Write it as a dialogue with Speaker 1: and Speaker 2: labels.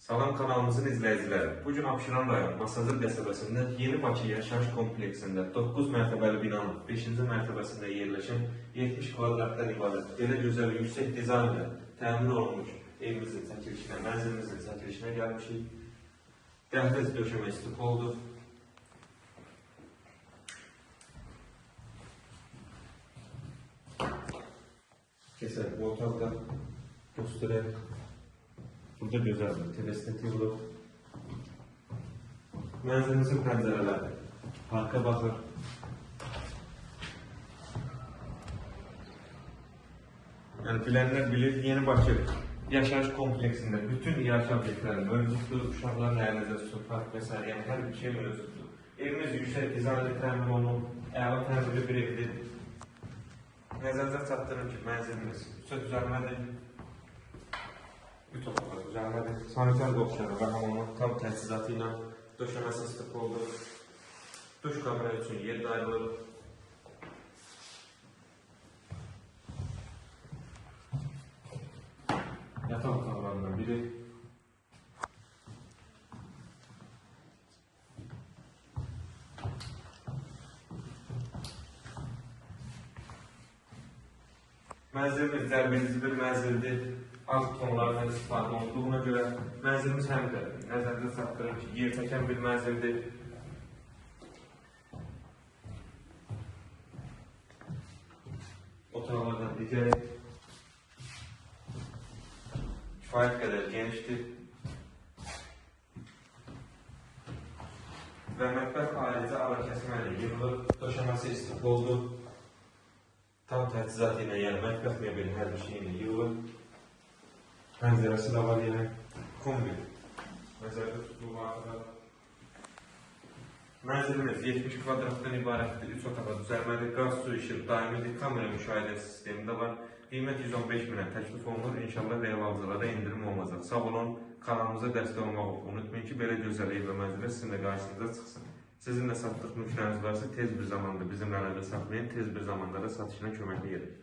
Speaker 1: Salam kanalımızın izləyiciləri. Bugün Abşeron rayon Masazır qəsəbəsində Yeni Bakı yaşayış kompleksində 9 mərtəbəli binanın 5-ci mərtəbəsində yerləşən 70 kvadratdan ibarət belə gözəl yüksək dizaynla təmin olunmuş evimizin çəkilişinə, mənzilimizin çəkilişinə gəlmişik. Dəhliz döşəmə stipoldur. Keçək bu otaqda göstərək. Burada gözəl bir teleskopik olur. Mənzilimizin pəncərələri parka baxır. Yəni bilənlər bilir, Yeni Bakı yaşayış kompleksində bütün yaşayış obyektləri mövcuddur. Uşaqların əlinizə su, park və s. Yəni hər bir şey mövcuddur. Evimiz yüksək dizaynlı təmin olunub, əla təmirli bir evdir. Nəzərinizə çatdırım ki, mənzilimiz yüksək düzəlmədir. Bütün otalar düzəlmədir. Sanitar qopşarı və hamamın tam təchizatı ilə döşəməsi stipoldur. Duş kabini üçün yer ayrılır. Yataq otaqlarından biri. Mənzilimiz cəlbedici bir mənzildir. Alt tonlarından istifadə olduğuna görə mənzilimiz həm də nəzərdə çatdırır ki, yer çəkən bir mənzildir. Otaqlardan digəri kifayət qədər genişdir. Və mətbəx ayrıca ara kəsməli yığılır. Döşəməsi istipoldur. Tam təchizatı ilə, yəni mətbəx mebelin hər bir şeyi ilə yığılır. Pəncərəsi də var, yəni kombi. Nəzərdə tutulur. Mənzilimiz 70 kvadratdan ibarətdir, 3 otağa düzəlməli, qaz, su, işıq, daimidir, kamera müşahidə sistemi də var. Qiymət 115 minə təklif olunur, inşallah real alıcılara indirim olacaq. Sağ olun, kanalımıza dəstək olmağı unutmayın ki, belə gözəl ev və mənzillər sizin də qarşınıza çıxsın. Sizin də satdıq müştəriniz varsa tez bir zamanda bizim əlində saxlayın, tez bir zamanda da satışına köməklik edin.